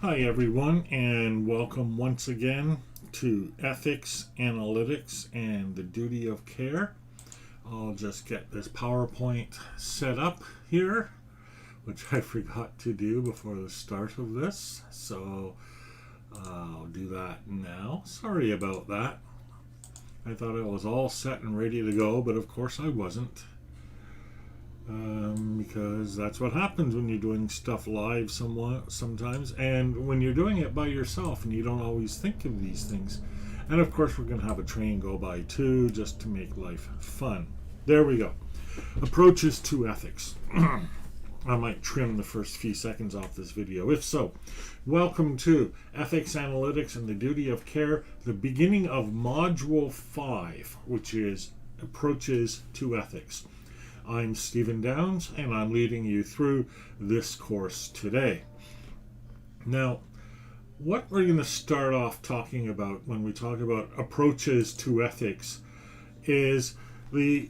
Hi everyone, and welcome once again to Ethics, Analytics, and the Duty of Care. I'll just get this PowerPoint set up here, which I forgot to do before the start of this, so I'll do that now. Sorry about that. I thought it was all set and ready to go, but of course I wasn't. Because that's what happens when you're doing stuff live sometimes, and when you're doing it by yourself and you don't always think of these things. And of course we're going to have a train go by too, just to make life fun. There we go. Approaches to ethics. I might trim the first few seconds off this video. If so, welcome to Ethics, Analytics, and the Duty of Care, the beginning of Module 5, which is Approaches to Ethics. I'm Stephen Downs, and I'm leading you through this course today. Now, what we're going to start off talking about when we talk about approaches to ethics is the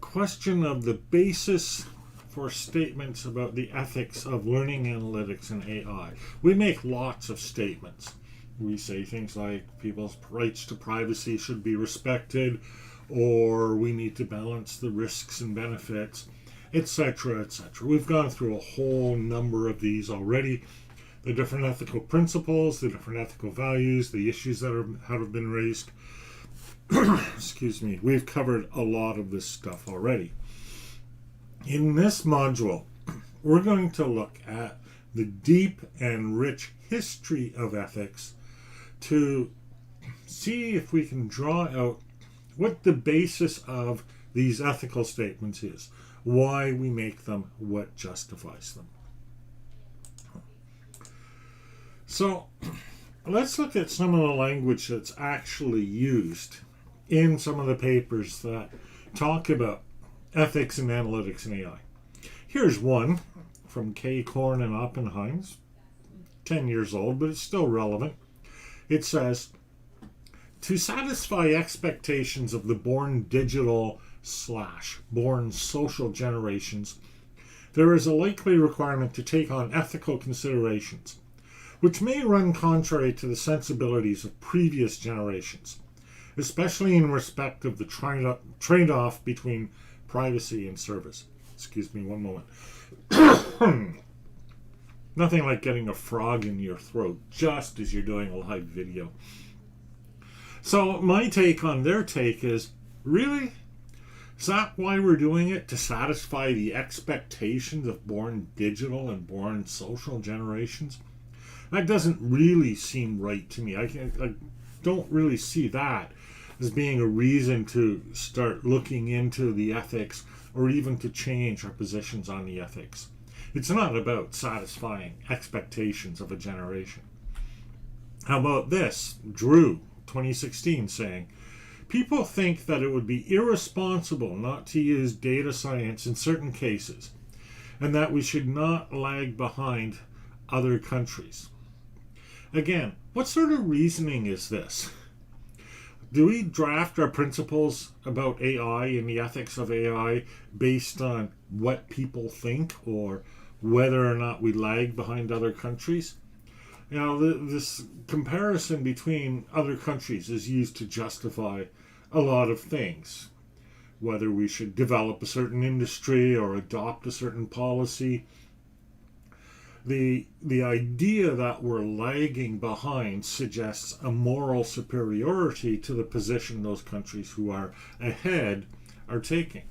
question of the basis for statements about the ethics of learning analytics and AI. We make lots of statements. We say things like people's rights to privacy should be respected, or we need to balance the risks and benefits, etc., etc. We've gone through a whole number of these already. The different ethical principles, the different ethical values, the issues that have been raised. Excuse me. We've covered a lot of this stuff already. In this module, we're going to look at the deep and rich history of ethics to see if we can draw out what the basis of these ethical statements is, why we make them, what justifies them. So let's look at some of the language that's actually used in some of the papers that talk about ethics and analytics and AI. Here's one from K. Korn and Oppenheim, 10 years old, but it's still relevant. It says, to satisfy expectations of the born digital / born social generations, there is a likely requirement to take on ethical considerations, which may run contrary to the sensibilities of previous generations, especially in respect of the trade-off between privacy and service. Excuse me one moment. Nothing like getting a frog in your throat just as you're doing a live video. So my take on their take is, really? Is that why we're doing it? To satisfy the expectations of born digital and born social generations? That doesn't really seem right to me. I don't really see that as being a reason to start looking into the ethics or even to change our positions on the ethics. It's not about satisfying expectations of a generation. How about this? Drew, 2016, saying, people think that it would be irresponsible not to use data science in certain cases, and that we should not lag behind other countries. Again, what sort of reasoning is this? Do we draft our principles about AI and the ethics of AI based on what people think or whether or not we lag behind other countries? Now, this comparison between other countries is used to justify a lot of things. Whether we should develop a certain industry or adopt a certain policy. The idea that we're lagging behind suggests a moral superiority to the position those countries who are ahead are taking.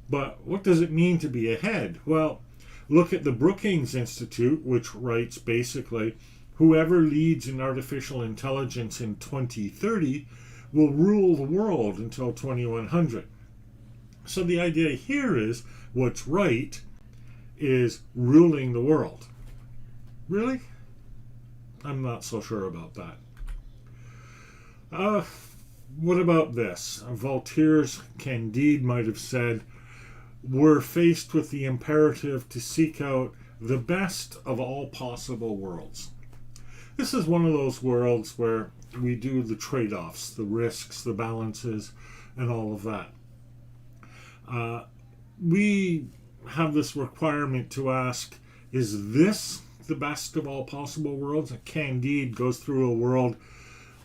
But what does it mean to be ahead? Well, look at the Brookings Institute, which writes basically, whoever leads in artificial intelligence in 2030 will rule the world until 2100. So the idea here is what's right is ruling the world. Really? I'm not so sure about that. What about this? Voltaire's Candide might have said, we're faced with the imperative to seek out the best of all possible worlds. This is one of those worlds where we do the trade-offs, the risks, the balances, and all of that. We have this requirement to ask, is this the best of all possible worlds? Candide goes through a world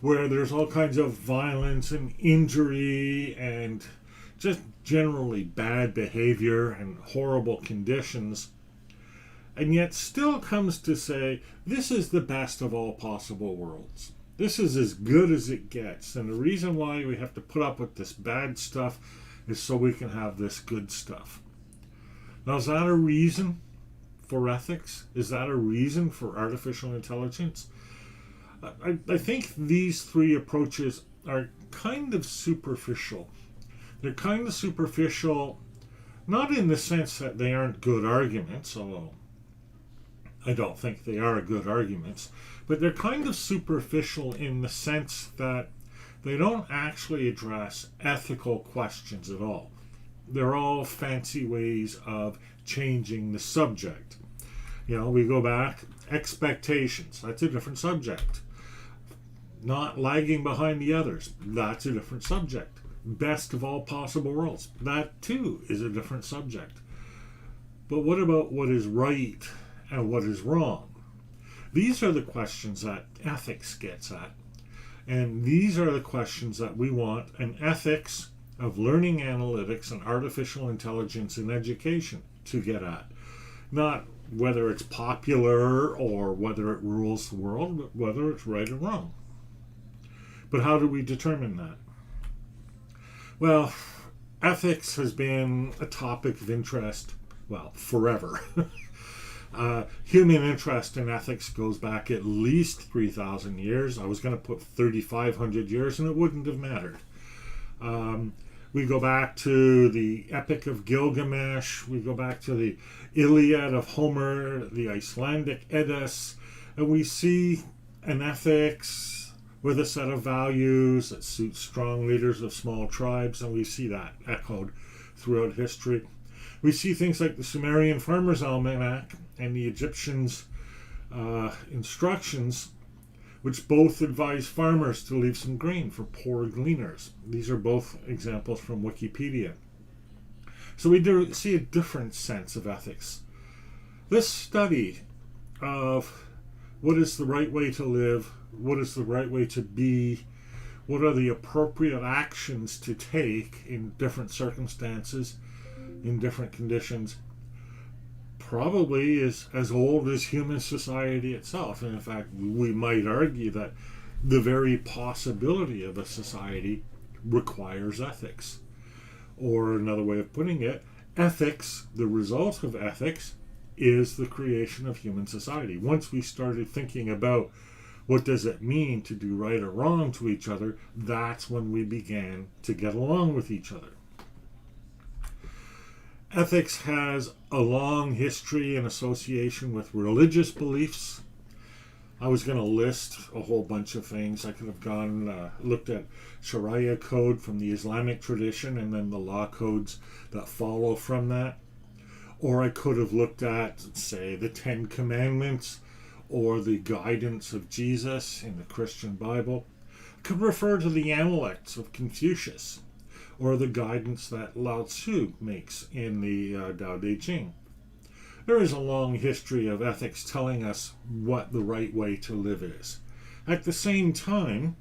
where there's all kinds of violence and injury and just generally bad behavior and horrible conditions, and yet still comes to say, this is the best of all possible worlds. This is as good as it gets, and the reason why we have to put up with this bad stuff is so we can have this good stuff. Now, is that a reason for ethics? Is that a reason for artificial intelligence? I think these three approaches are kind of superficial. They're kind of superficial, not in the sense that they aren't good arguments, although I don't think they are good arguments, but they're kind of superficial in the sense that they don't actually address ethical questions at all. They're all fancy ways of changing the subject. You know, we go back, expectations, that's a different subject. Not lagging behind the others, that's a different subject. Best of all possible worlds, that too is a different subject. But what about what is right and what is wrong? These are the questions that ethics gets at. And these are the questions that we want an ethics of learning analytics and artificial intelligence in education to get at. Not whether it's popular or whether it rules the world, but whether it's right or wrong. But how do we determine that? Well, ethics has been a topic of interest, well, forever. Human interest in ethics goes back at least 3,000 years. I was going to put 3,500 years and it wouldn't have mattered. We go back to the Epic of Gilgamesh. We go back to the Iliad of Homer, the Icelandic Eddas, and we see an ethics with a set of values that suits strong leaders of small tribes, and we see that echoed throughout history. We see things like the Sumerian Farmer's Almanac and the Egyptians' instructions, which both advise farmers to leave some grain for poor gleaners. These are both examples from Wikipedia. So we do see a different sense of ethics. This study of what is the right way to live, what is the right way to be, what are the appropriate actions to take in different circumstances, in different conditions, probably is as old as human society itself. And in fact, we might argue that the very possibility of a society requires ethics. Or another way of putting it, ethics, the result of ethics, is the creation of human society. Once we started thinking about what does it mean to do right or wrong to each other, that's when we began to get along with each other. Ethics has a long history and association with religious beliefs. I was going to list a whole bunch of things. I could have gone, looked at Sharia code from the Islamic tradition and then the law codes that follow from that. Or I could have looked at, say, the Ten Commandments or the guidance of Jesus in the Christian Bible. I could refer to the Analects of Confucius or the guidance that Lao Tzu makes in the Tao Te Ching. There is a long history of ethics telling us what the right way to live is. At the same time,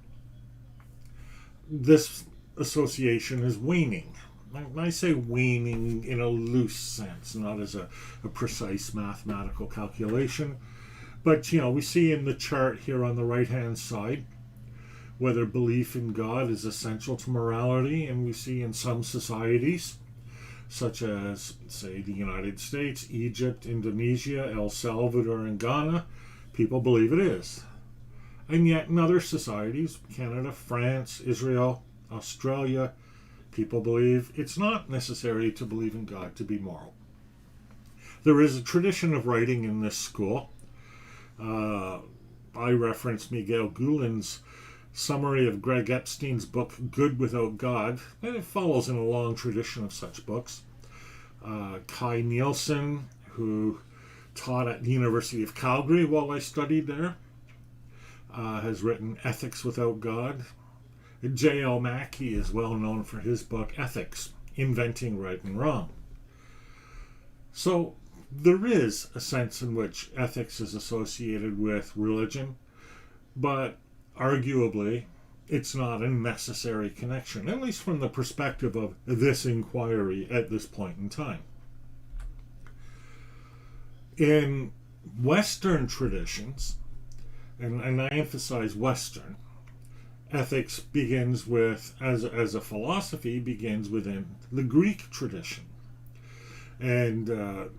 this association is waning. I say waning in a loose sense, not as a precise mathematical calculation. But, we see in the chart here on the right-hand side whether belief in God is essential to morality, and we see in some societies, such as, say, the United States, Egypt, Indonesia, El Salvador, and Ghana, people believe it is. And yet in other societies, Canada, France, Israel, Australia, people believe it's not necessary to believe in God to be moral. There is a tradition of writing in this school. I referenced Miguel Goulin's summary of Greg Epstein's book, Good Without God, and it follows in a long tradition of such books. Kai Nielsen, who taught at the University of Calgary while I studied there, has written Ethics Without God. J.L. Mackie is well known for his book, Ethics, Inventing Right and Wrong. So there is a sense in which ethics is associated with religion, but arguably it's not a necessary connection, at least from the perspective of this inquiry at this point in time. In Western traditions, and I emphasize Western, ethics begins with, as a philosophy, begins within the Greek tradition. And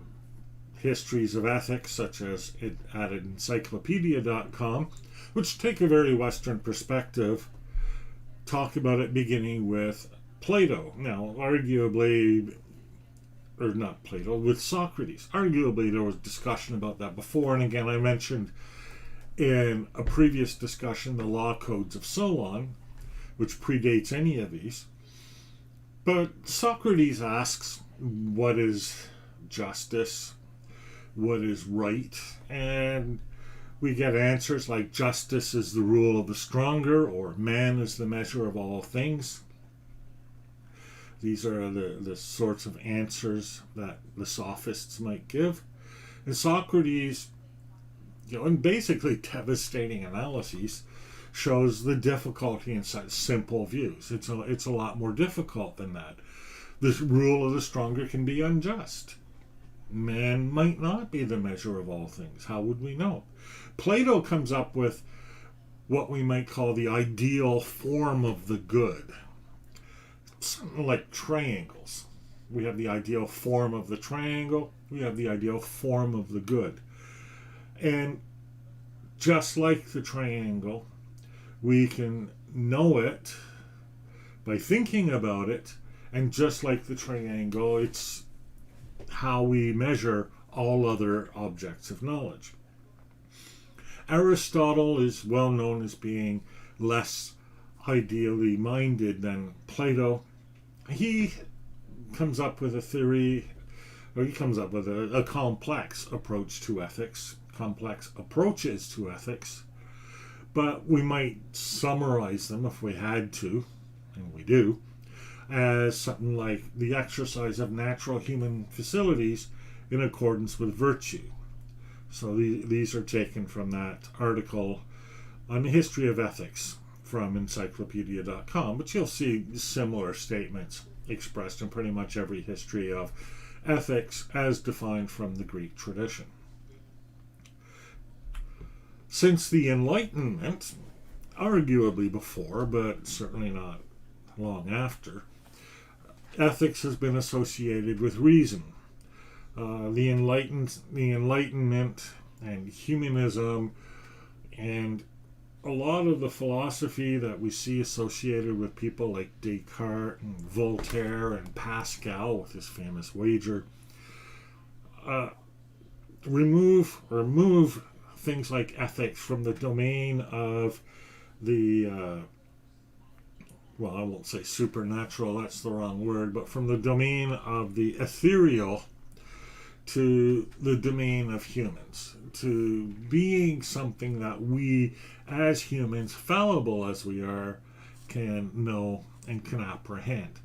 histories of ethics, such as at encyclopedia.com, which take a very Western perspective, talk about it beginning with Plato. Now, arguably, or not Plato, with Socrates. Arguably, there was discussion about that before, and again, I mentioned in a previous discussion the law codes of Solon, which predates any of these. But Socrates asks, what is justice? What is right? And we get answers like justice is the rule of the stronger, or man is the measure of all things. These are the sorts of answers that the sophists might give. And Socrates, in basically devastating analyses, shows the difficulty in such simple views. It's a lot more difficult than that. The rule of the stronger can be unjust. Man might not be the measure of all things. How would we know? Plato comes up with what we might call the ideal form of the good. Something like triangles. We have the ideal form of the triangle. We have the ideal form of the good. And just like the triangle, we can know it by thinking about it. And just like the triangle, it's how we measure all other objects of knowledge. Aristotle is well known as being less ideally minded than Plato. He comes up with a theory, or he comes up with a complex approach to ethics, complex approaches to ethics, but we might summarize them if we had to, and we do, as something like the exercise of natural human facilities in accordance with virtue. So these are taken from that article on the history of ethics from encyclopedia.com, but you'll see similar statements expressed in pretty much every history of ethics as defined from the Greek tradition. Since the Enlightenment, arguably before, but certainly not long after, ethics has been associated with reason. The Enlightenment and humanism and a lot of the philosophy that we see associated with people like Descartes and Voltaire and Pascal with his famous wager move things like ethics from the domain of the I won't say supernatural, that's the wrong word, but from the domain of the ethereal to the domain of humans, to being something that we as humans, fallible as we are, can know and can apprehend.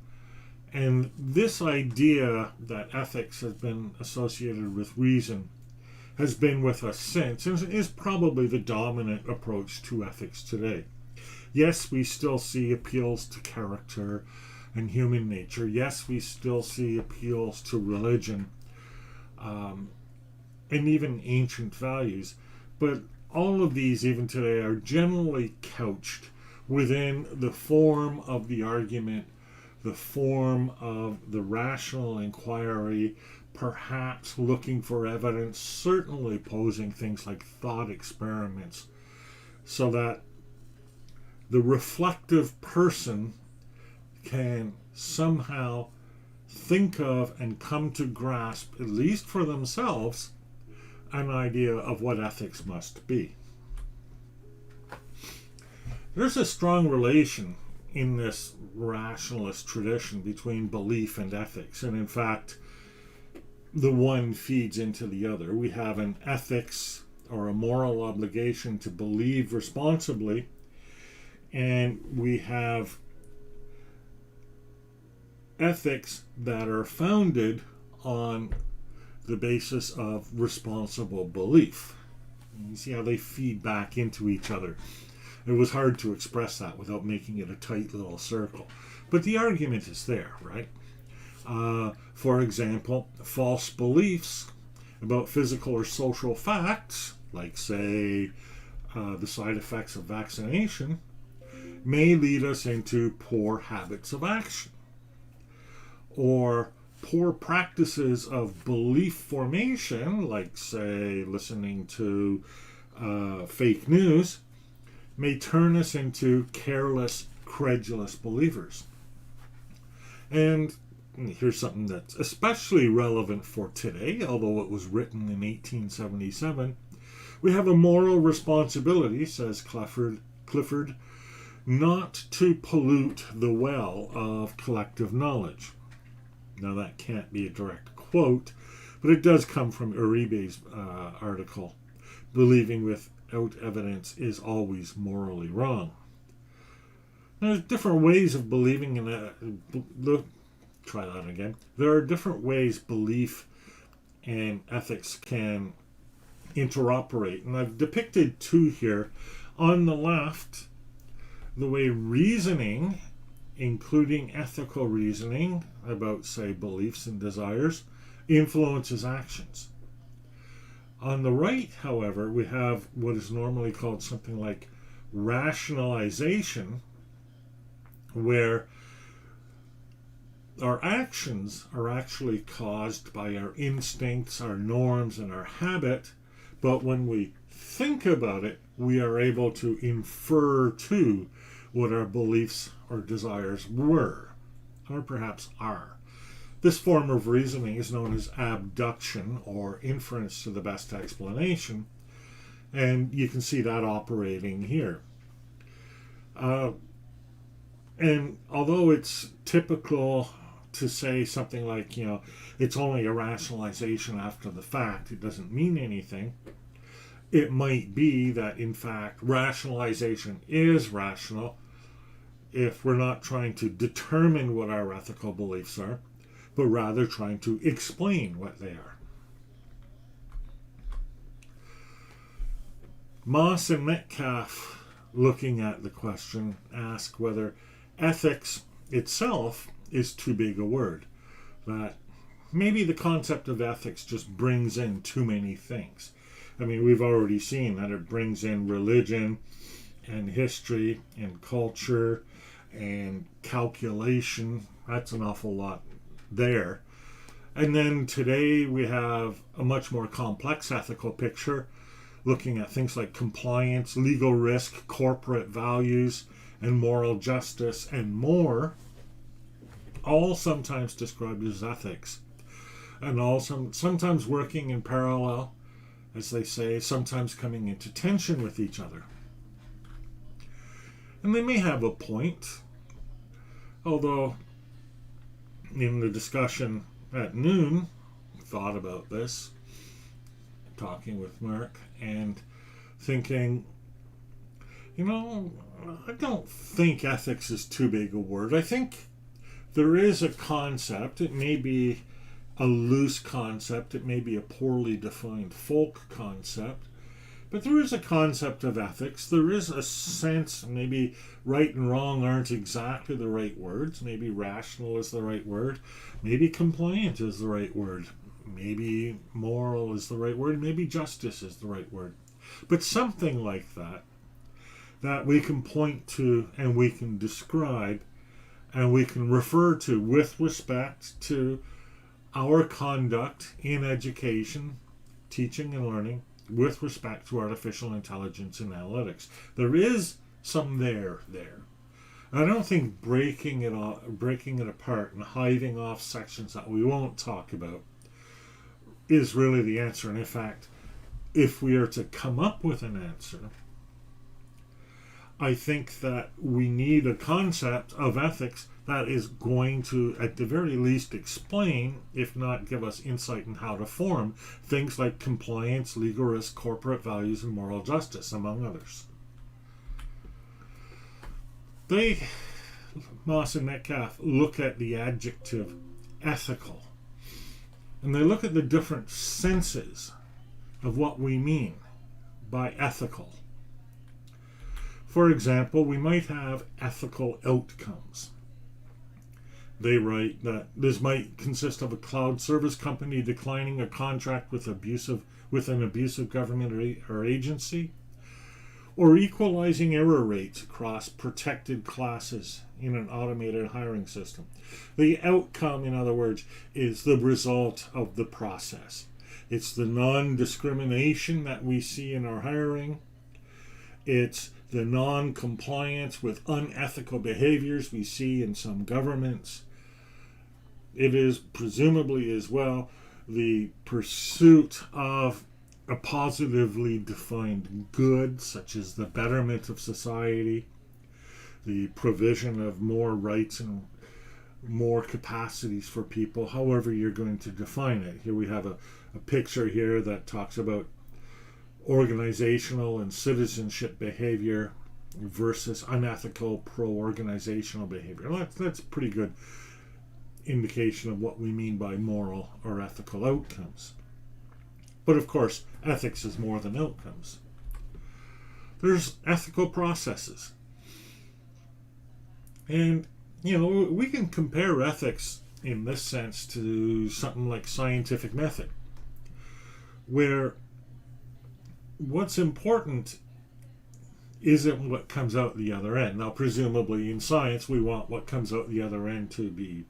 And this idea that ethics has been associated with reason has been with us since, and is probably the dominant approach to ethics today. Yes, we still see appeals to character and human nature. Yes, we still see appeals to religion and even ancient values. But all of these, even today, are generally couched within the form of the argument, the form of the rational inquiry, perhaps looking for evidence, certainly posing things like thought experiments, so that the reflective person can somehow think of and come to grasp, at least for themselves, an idea of what ethics must be. There's a strong relation in this rationalist tradition between belief and ethics, and in fact, the one feeds into the other. We have an ethics or a moral obligation to believe responsibly, and we have ethics that are founded on the basis of responsible belief. You see how they feed back into each other. It was hard to express that without making it a tight little circle. But the argument is there, right? For example, false beliefs about physical or social facts, like, say, the side effects of vaccination, may lead us into poor habits of action. Or poor practices of belief formation, like, say, listening to fake news, may turn us into careless, credulous believers. And here's something that's especially relevant for today, although it was written in 1877. We have a moral responsibility, says Clifford, not to pollute the well of collective knowledge. Now, that can't be a direct quote, but it does come from Uribe's article. Believing without evidence is always morally wrong. There's different ways of believing in try that again. There are different ways belief and ethics can interoperate, and I've depicted two here. On the left, the way reasoning, including ethical reasoning about, say, beliefs and desires, influences actions. On the right, however, we have what is normally called something like rationalization, where our actions are actually caused by our instincts, our norms, and our habit, but when we think about it, we are able to infer to what our beliefs or desires were, or perhaps are. This form of reasoning is known as abduction, or inference to the best explanation, and you can see that operating here. And although it's typical to say something like, it's only a rationalization after the fact, it doesn't mean anything, it might be that, in fact, rationalization is rational if we're not trying to determine what our ethical beliefs are, but rather trying to explain what they are. Moss and Metcalf, looking at the question, ask whether ethics itself is too big a word, that maybe the concept of ethics just brings in too many things. I mean, we've already seen that it brings in religion and history and culture and calculation. That's an awful lot there. And then today we have a much more complex ethical picture, looking at things like compliance, legal risk, corporate values, and moral justice, and more, all sometimes described as ethics, and all sometimes working in parallel, as they say, sometimes coming into tension with each other. And they may have a point, although in the discussion at noon, thought about this, talking with Mark, and thinking, I don't think ethics is too big a word. I think there is a concept. It may be a loose concept. It may be a poorly defined folk concept. But there is a concept of ethics. There is a sense, maybe right and wrong aren't exactly the right words. Maybe rational is the right word. Maybe compliant is the right word. Maybe moral is the right word. Maybe justice is the right word. But something like that we can point to and we can describe and we can refer to with respect to our conduct in education, teaching and learning, with respect to artificial intelligence and analytics. There is some there. I don't think breaking it apart and hiving off sections that we won't talk about is really the answer. And in fact, if we are to come up with an answer, I think that we need a concept of ethics that is going to, at the very least, explain, if not give us insight in how to form, things like compliance, legal risk, corporate values, and moral justice, among others. Moss and Metcalf look at the adjective ethical And they look at the different senses of what we mean by ethical. For example, we might have ethical outcomes. They write that this might consist of a cloud service company declining a contract with an abusive government or agency, or equalizing error rates across protected classes in an automated hiring system. The outcome, in other words, is the result of the process. It's the non-discrimination that we see in our hiring. It's the non-compliance with unethical behaviors we see in some governments. It is presumably as well the pursuit of a positively defined good, such as the betterment of society, the provision of more rights and more capacities for people, however you're going to define it. Here we have a picture here that talks about organizational and citizenship behavior versus unethical pro-organizational behavior. That's a pretty good indication of what we mean by moral or ethical outcomes. But of course, ethics is more than outcomes. There's ethical processes. And, we can compare ethics in this sense to something like scientific method, where what's important isn't what comes out the other end. Now, presumably in science, we want what comes out the other end to be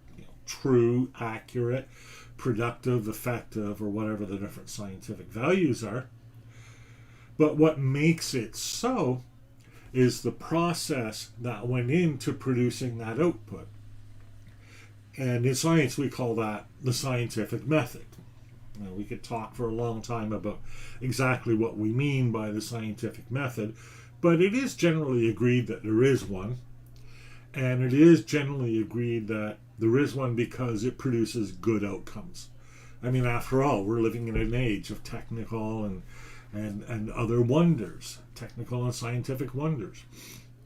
true, accurate, productive, effective, or whatever the different scientific values are. But what makes it so is the process that went into producing that output. And in science, we call that the scientific method. Now, we could talk for a long time about exactly what we mean by the scientific method, but it is generally agreed that there is one. And it is generally agreed that there is one because it produces good outcomes. I mean, after all, we're living in an age of technical and other wonders, technical and scientific wonders.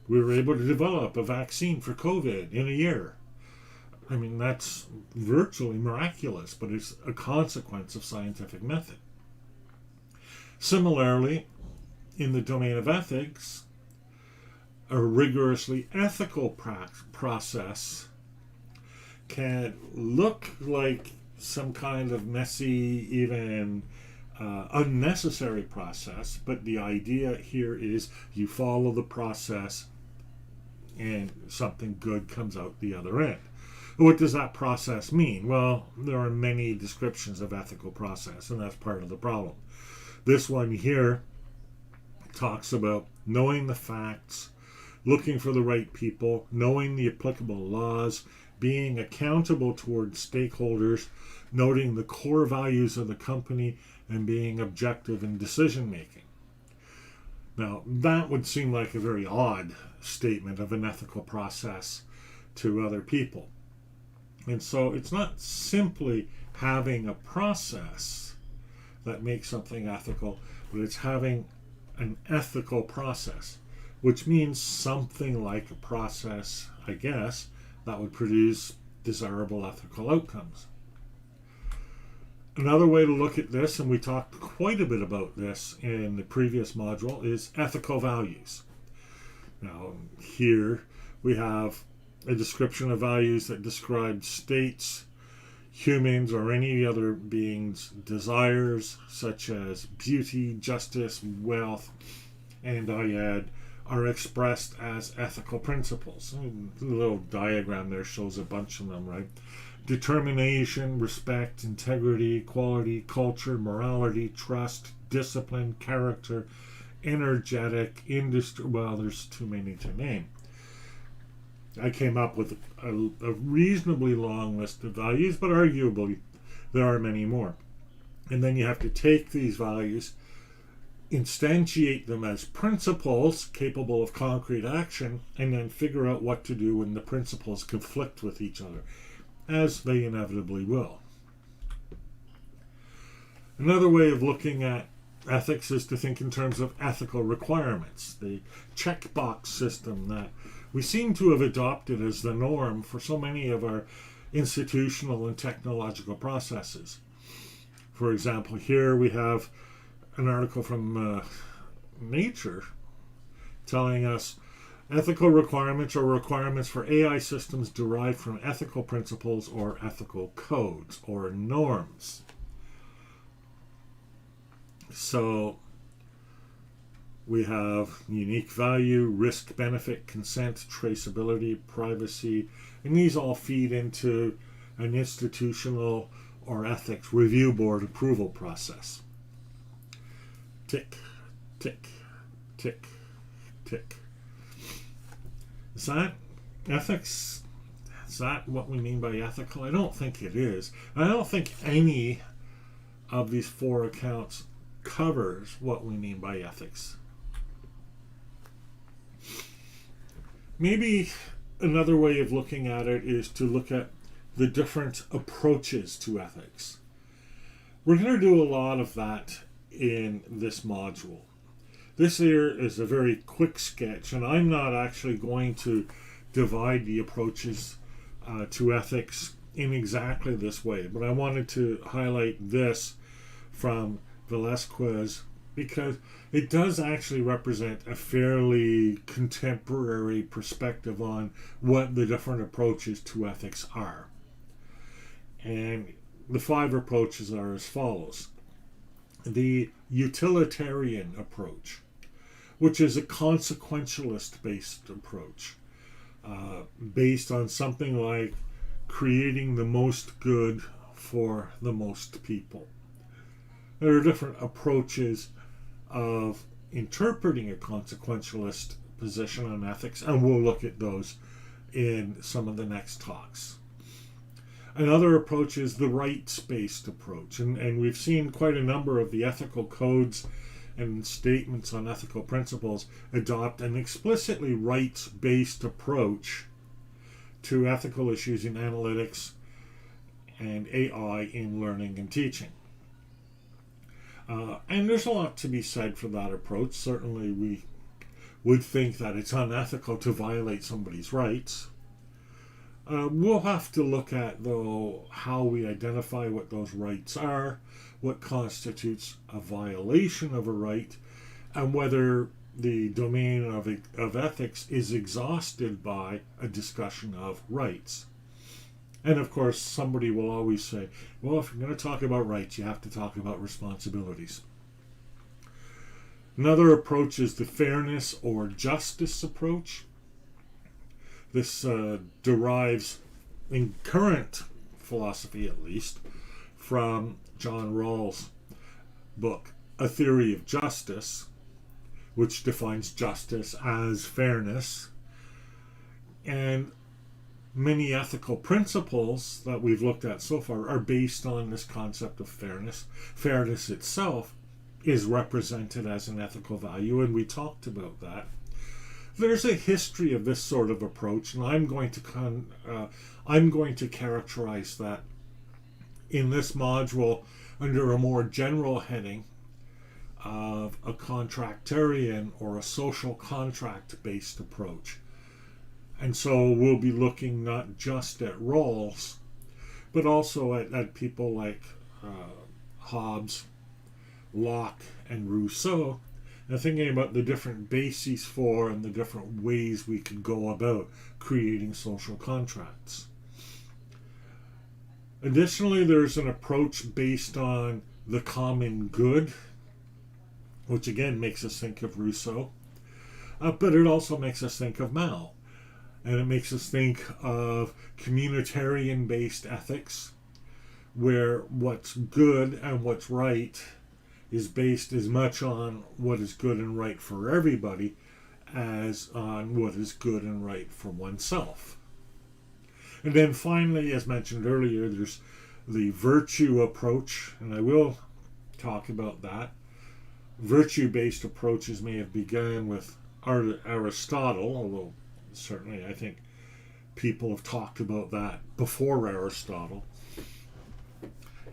We were able to develop a vaccine for COVID in a year. I mean, that's virtually miraculous, but it's a consequence of scientific method. Similarly, in the domain of ethics, a rigorously ethical process can look like some kind of messy, even unnecessary process, but the idea here is you follow the process and something good comes out the other end. What does that process mean? Well, there are many descriptions of ethical process, and that's part of the problem. This one here talks about knowing the facts, looking for the right people, knowing the applicable laws, being accountable towards stakeholders, noting the core values of the company, and being objective in decision making. Now, that would seem like a very odd statement of an ethical process to other people. And so it's not simply having a process that makes something ethical, but it's having an ethical process, which means something like a process, I guess, that would produce desirable ethical outcomes. Another way to look at this, and we talked quite a bit about this in the previous module, is ethical values. Now, here we have a description of values that describe states, humans, or any other beings' desires, such as beauty, justice, wealth, and I add, are expressed as ethical principles. The little diagram there shows a bunch of them, right? Determination, respect, integrity, equality, culture, morality, trust, discipline, character, energetic, industry. Well, there's too many to name. I came up with a reasonably long list of values, but arguably there are many more. And then you have to take these values, instantiate them as principles capable of concrete action, and then figure out what to do when the principles conflict with each other, as they inevitably will. Another way of looking at ethics is to think in terms of ethical requirements, the checkbox system that we seem to have adopted as the norm for so many of our institutional and technological processes. For example, here we have an article from Nature telling us ethical requirements are requirements for AI systems derived from ethical principles or ethical codes or norms. So we have unique value, risk, benefit, consent, traceability, privacy, and these all feed into an institutional or ethics review board approval process. Tick, tick, tick, tick. Is that ethics? Is that what we mean by ethical? I don't think it is. I don't think any of these four accounts covers what we mean by ethics. Maybe another way of looking at it is to look at the different approaches to ethics. We're going to do a lot of that in this module. This here is a very quick sketch, and I'm not actually going to divide the approaches to ethics in exactly this way, but I wanted to highlight this from Velázquez because it does actually represent a fairly contemporary perspective on what the different approaches to ethics are. And the 5 approaches are as follows. The utilitarian approach, which is a consequentialist-based approach, based on something like creating the most good for the most people. There are different approaches of interpreting a consequentialist position on ethics, and we'll look at those in some of the next talks. Another approach is the rights-based approach, and we've seen quite a number of the ethical codes and statements on ethical principles adopt an explicitly rights-based approach to ethical issues in analytics and AI in learning and teaching. And there's a lot to be said for that approach. Certainly we would think that it's unethical to violate somebody's rights. We'll have to look at, though, how we identify what those rights are, what constitutes a violation of a right, and whether the domain of ethics is exhausted by a discussion of rights. And of course, somebody will always say, well, if you're going to talk about rights, you have to talk about responsibilities. Another approach is the fairness or justice approach. This derives, in current philosophy at least, from John Rawls' book, A Theory of Justice, which defines justice as fairness. And many ethical principles that we've looked at so far are based on this concept of fairness. Fairness itself is represented as an ethical value, and we talked about that. There's a history of this sort of approach, and I'm going to characterize that in this module under a more general heading of a contractarian or a social contract-based approach. And so we'll be looking not just at Rawls, but also at people like Hobbes, Locke, and Rousseau, and thinking about the different bases for and the different ways we can go about creating social contracts. Additionally, there's an approach based on the common good, which again makes us think of Rousseau, but it also makes us think of Mao. And it makes us think of communitarian-based ethics, where what's good and what's right is based as much on what is good and right for everybody as on what is good and right for oneself. And then finally, as mentioned earlier, there's the virtue approach, and I will talk about that. Virtue-based approaches may have begun with Aristotle, although certainly I think people have talked about that before Aristotle.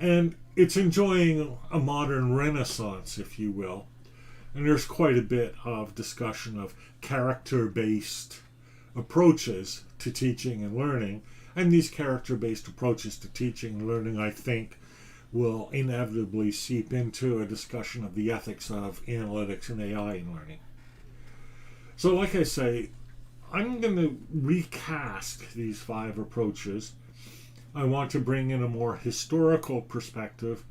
And it's enjoying a modern renaissance, if you will. And there's quite a bit of discussion of character-based approaches to teaching and learning. And these character-based approaches to teaching and learning, I think, will inevitably seep into a discussion of the ethics of analytics and AI in learning. So, like I say, I'm going to recast these 5 approaches. I want to bring in a more historical perspective,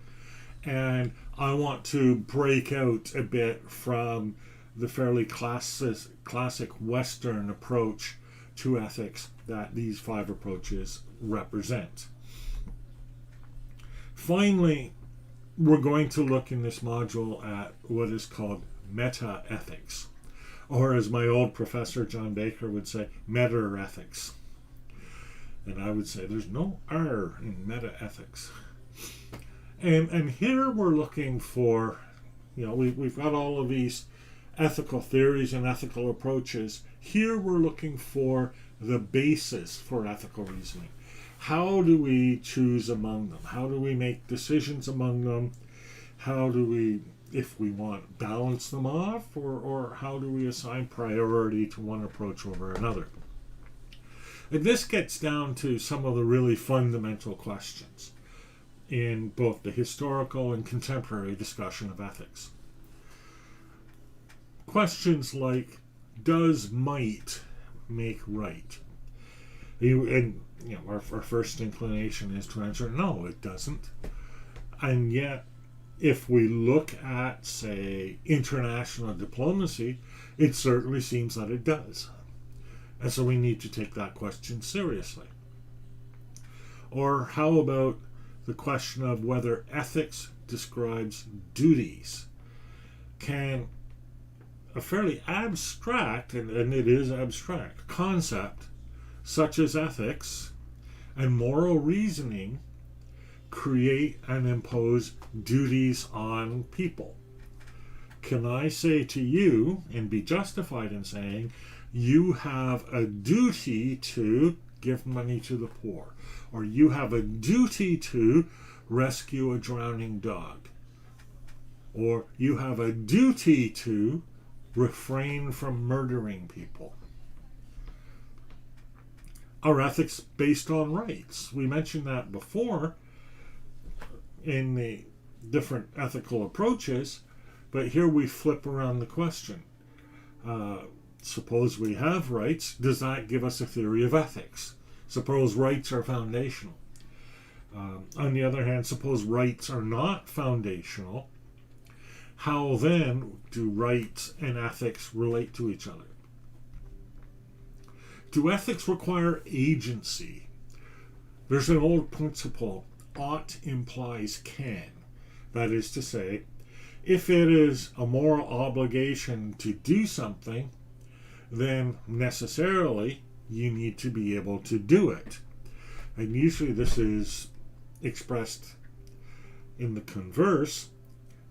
and I want to break out a bit from the fairly classic Western approach to ethics that these 5 approaches represent. Finally, we're going to look in this module at what is called meta-ethics, or as my old professor John Baker would say, meta-ethics. And I would say there's no R in meta-ethics. And here we're looking for, we've got all of these ethical theories and ethical approaches. Here we're looking for the basis for ethical reasoning. How do we choose among them? How do we make decisions among them? How do we, if we want, balance them off? Or how do we assign priority to one approach over another? And this gets down to some of the really fundamental questions in both the historical and contemporary discussion of ethics. Questions like, does might make right? Our first inclination is to answer, no, it doesn't. And yet, if we look at, say, international diplomacy, it certainly seems that it does. And so we need to take that question seriously. Or how about the question of whether ethics describes duties? Can a fairly abstract, and it is abstract, concept such as ethics and moral reasoning create and impose duties on people? Can I say to you, and be justified in saying, you have a duty to give money to the poor, or you have a duty to rescue a drowning dog, or you have a duty to refrain from murdering people? Are ethics based on rights? We mentioned that before in the different ethical approaches, but here we flip around the question. Suppose we have rights. Does that give us a theory of ethics? Suppose rights are foundational. On the other hand, suppose rights are not foundational. How then do rights and ethics relate to each other? Do ethics require agency? There's an old principle, ought implies can. That is to say, if it is a moral obligation to do something, then necessarily you need to be able to do it. And usually this is expressed in the converse.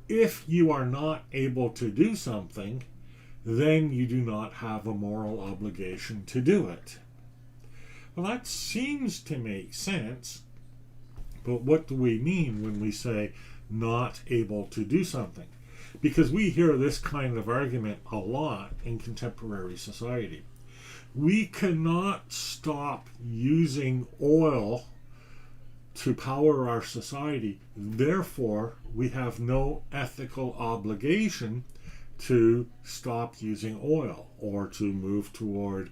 If you are not able to do something, then you do not have a moral obligation to do it. Well, that seems to make sense, but what do we mean when we say not able to do something? Because we hear this kind of argument a lot in contemporary society. We cannot stop using oil to power our society. Therefore, we have no ethical obligation to stop using oil or to move toward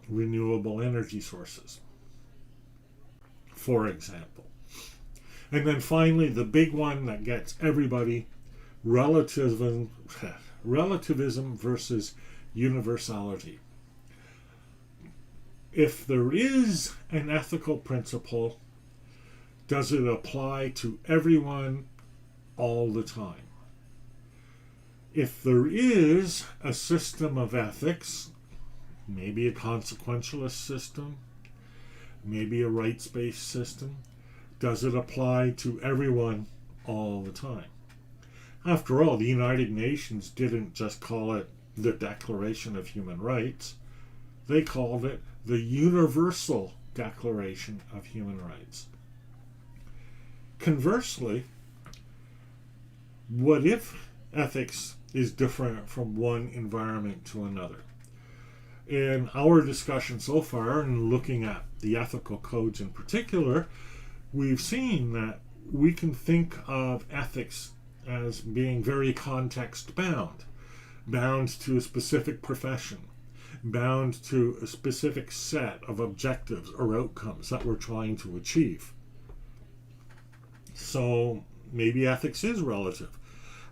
renewable energy sources, for example. And then finally, the big one that gets everybody, relativism versus universality. If there is an ethical principle, does it apply to everyone all the time? If there is a system of ethics, maybe a consequentialist system, maybe a rights-based system, does it apply to everyone all the time? After all, the United Nations didn't just call it the Declaration of Human Rights. They called it the Universal Declaration of Human Rights. Conversely, what if ethics is different from one environment to another? In our discussion so far, and looking at the ethical codes in particular, we've seen that we can think of ethics as being very context bound to a specific profession, bound to a specific set of objectives or outcomes that we're trying to achieve. So maybe ethics is relative.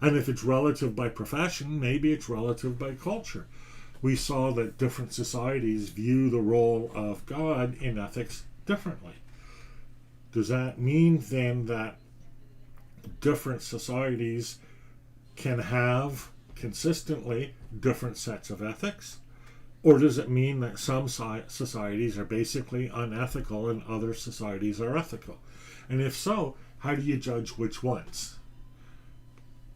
And if it's relative by profession, maybe it's relative by culture. We saw that different societies view the role of God in ethics differently. Does that mean then that different societies can have consistently different sets of ethics? Or does it mean that some societies are basically unethical and other societies are ethical? And if so, how do you judge which ones?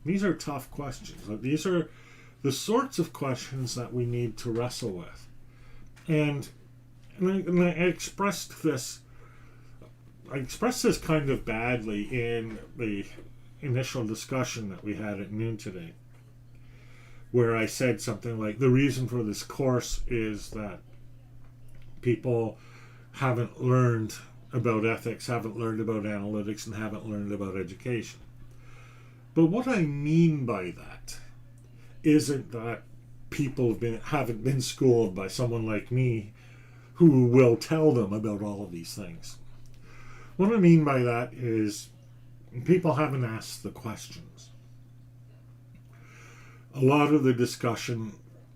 These are tough questions. These are the sorts of questions that we need to wrestle with. And I expressed this kind of badly in the initial discussion that we had at noon today, where I said something like, the reason for this course is that people haven't learned about ethics, haven't learned about analytics, and haven't learned about education. But what I mean by that isn't that people haven't been schooled by someone like me who will tell them about all of these things. What I mean by that is people haven't asked the questions. A lot of the discussion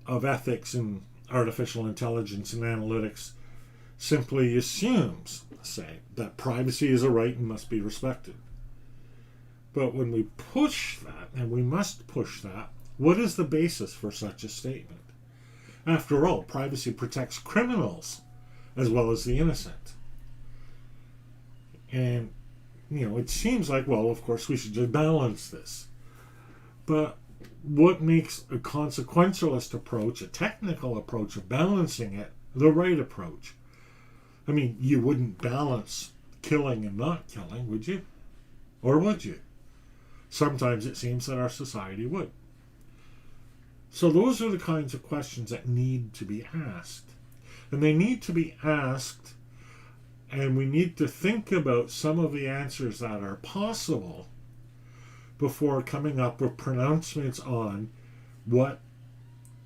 of ethics in artificial intelligence and analytics simply assumes, say, that privacy is a right and must be respected. But when we push that, and we must push that, what is the basis for such a statement? After all, privacy protects criminals as well as the innocent. And, it seems like, well, of course, we should just balance this. But what makes a consequentialist approach, a technical approach of balancing it, the right approach? I mean, you wouldn't balance killing and not killing, would you? Or would you? Sometimes it seems that our society would. So those are the kinds of questions that need to be asked. And they need to be asked, and we need to think about some of the answers that are possible before coming up with pronouncements on what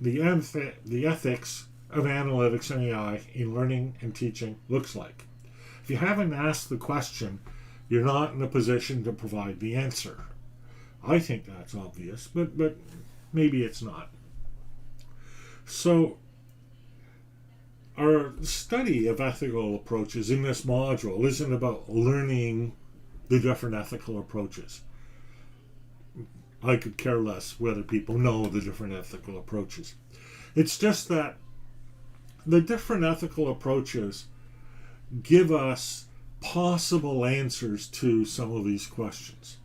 the ethics of analytics and AI in learning and teaching looks like. If you haven't asked the question, you're not in a position to provide the answer. I think that's obvious, but maybe it's not. So, our study of ethical approaches in this module isn't about learning the different ethical approaches. I could care less whether people know the different ethical approaches. It's just that the different ethical approaches give us possible answers to some of these questions.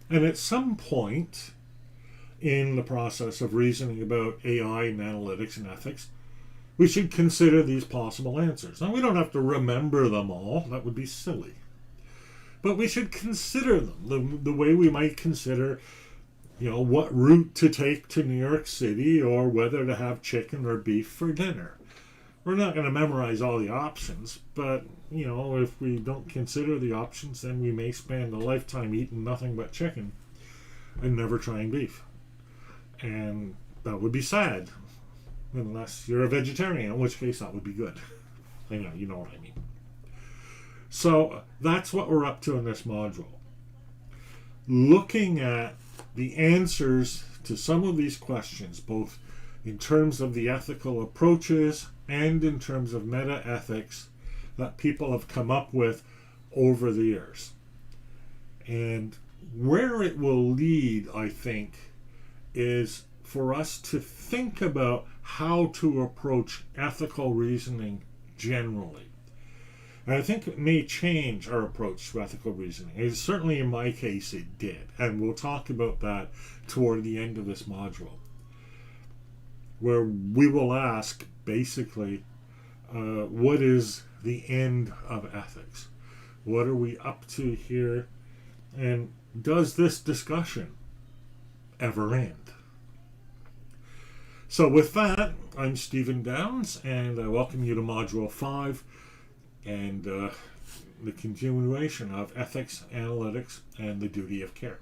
And at some point in the process of reasoning about AI and analytics and ethics, we should consider these possible answers. Now, we don't have to remember them all. That would be silly. But we should consider them the way we might consider, what route to take to New York City or whether to have chicken or beef for dinner. We're not going to memorize all the options, but, if we don't consider the options, then we may spend a lifetime eating nothing but chicken and never trying beef. And that would be sad, unless you're a vegetarian, in which case that would be good. You know what I mean. So that's what we're up to in this module. Looking at the answers to some of these questions, both in terms of the ethical approaches and in terms of meta-ethics that people have come up with over the years. And where it will lead, I think, is for us to think about how to approach ethical reasoning generally. And I think it may change our approach to ethical reasoning. And certainly in my case it did. And we'll talk about that toward the end of this module, where we will ask, basically, what is the end of ethics? What are we up to here? And does this discussion ever end? So with that, I'm Stephen Downs, and I welcome you to Module 5. And the continuation of ethics, analytics, and the duty of care.